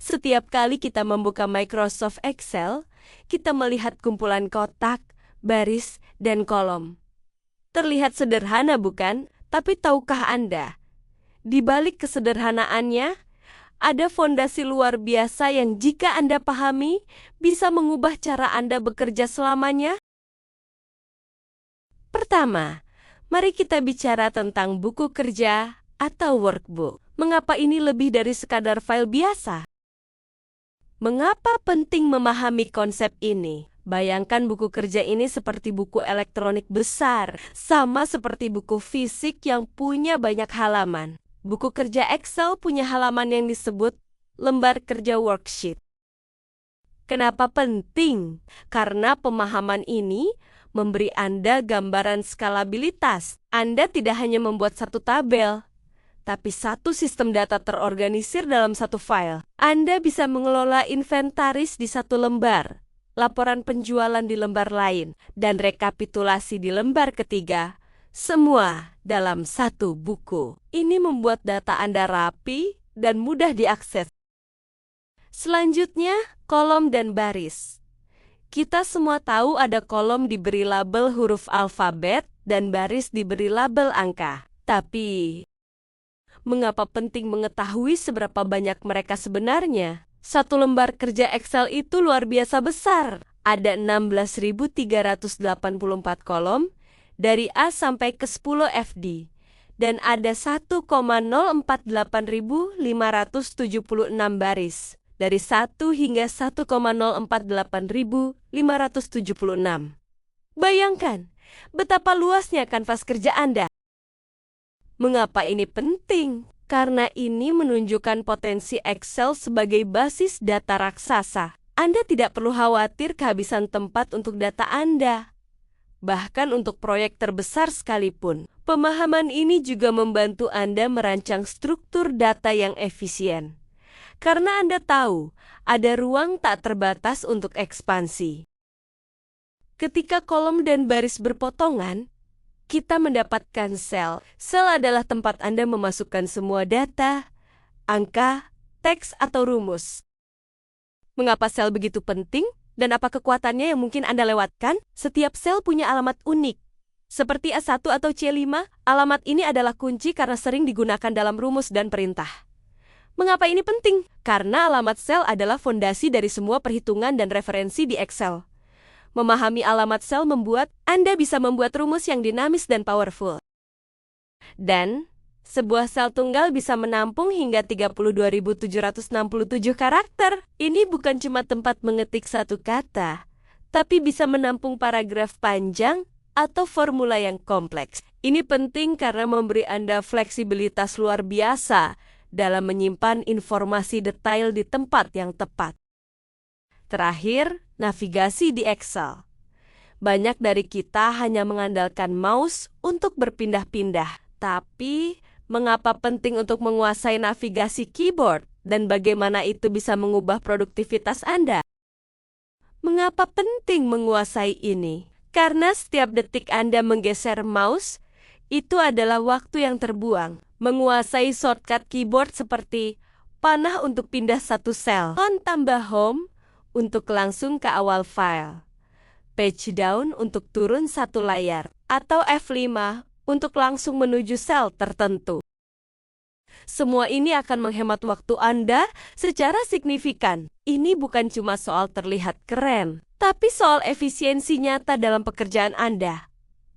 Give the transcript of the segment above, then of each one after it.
Setiap kali kita membuka Microsoft Excel, kita melihat kumpulan kotak, baris, dan kolom. Terlihat sederhana bukan? Tapi tahukah Anda, di balik kesederhanaannya, ada fondasi luar biasa yang jika Anda pahami, bisa mengubah cara Anda bekerja selamanya? Pertama, mari kita bicara tentang buku kerja atau workbook. Mengapa ini lebih dari sekadar file biasa? Mengapa penting memahami konsep ini? Bayangkan buku kerja ini seperti buku elektronik besar, sama seperti buku fisik yang punya banyak halaman. Buku kerja Excel punya halaman yang disebut lembar kerja worksheet. Kenapa penting? Karena pemahaman ini memberi Anda gambaran skalabilitas. Anda tidak hanya membuat satu tabel, tapi satu sistem data terorganisir dalam satu file. Anda bisa mengelola inventaris di satu lembar, laporan penjualan di lembar lain, dan rekapitulasi di lembar ketiga, semua dalam satu buku. Ini membuat data Anda rapi dan mudah diakses. Selanjutnya, kolom dan baris. Kita semua tahu ada kolom diberi label huruf alfabet dan baris diberi label angka. Tapi, mengapa penting mengetahui seberapa banyak mereka sebenarnya? Satu lembar kerja Excel itu luar biasa besar. Ada 16.384 kolom, dari A sampai ke 10 FD. Dan ada 1,048576 baris, dari 1 hingga 1,048576. Bayangkan, betapa luasnya kanvas kerja Anda. Mengapa ini penting? Karena ini menunjukkan potensi Excel sebagai basis data raksasa. Anda tidak perlu khawatir kehabisan tempat untuk data Anda. Bahkan untuk proyek terbesar sekalipun, pemahaman ini juga membantu Anda merancang struktur data yang efisien. Karena Anda tahu, ada ruang tak terbatas untuk ekspansi. Ketika kolom dan baris berpotongan, kita mendapatkan sel. Sel adalah tempat Anda memasukkan semua data, angka, teks, atau rumus. Mengapa sel begitu penting? Dan apa kekuatannya yang mungkin Anda lewatkan? Setiap sel punya alamat unik. Seperti A1 atau C5, alamat ini adalah kunci karena sering digunakan dalam rumus dan perintah. Mengapa ini penting? Karena alamat sel adalah fondasi dari semua perhitungan dan referensi di Excel. Memahami alamat sel membuat Anda bisa membuat rumus yang dinamis dan powerful. Dan sebuah sel tunggal bisa menampung hingga 32.767 karakter. Ini bukan cuma tempat mengetik satu kata, tapi bisa menampung paragraf panjang atau formula yang kompleks. Ini penting karena memberi Anda fleksibilitas luar biasa dalam menyimpan informasi detail di tempat yang tepat. Terakhir, navigasi di Excel. Banyak dari kita hanya mengandalkan mouse untuk berpindah-pindah. Tapi, mengapa penting untuk menguasai navigasi keyboard dan bagaimana itu bisa mengubah produktivitas Anda? Mengapa penting menguasai ini? Karena setiap detik Anda menggeser mouse, itu adalah waktu yang terbuang. Menguasai shortcut keyboard seperti panah untuk pindah satu sel, tambah home untuk langsung ke awal file, page down untuk turun satu layar, atau F5 untuk langsung menuju sel tertentu. Semua ini akan menghemat waktu Anda secara signifikan. Ini bukan cuma soal terlihat keren, tapi soal efisiensi nyata dalam pekerjaan Anda.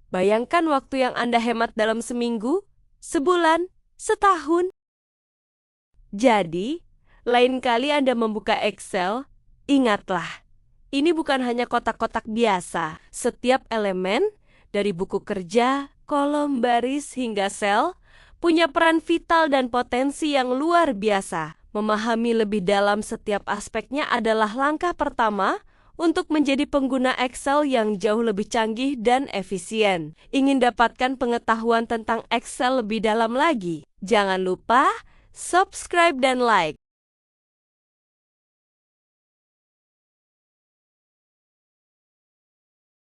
Bayangkan waktu yang Anda hemat dalam seminggu, sebulan, setahun. Jadi, lain kali Anda membuka Excel, ingatlah, ini bukan hanya kotak-kotak biasa. Setiap elemen, dari buku kerja, kolom, baris, hingga sel, punya peran vital dan potensi yang luar biasa. Memahami lebih dalam setiap aspeknya adalah langkah pertama untuk menjadi pengguna Excel yang jauh lebih canggih dan efisien. Ingin dapatkan pengetahuan tentang Excel lebih dalam lagi? Jangan lupa subscribe dan like.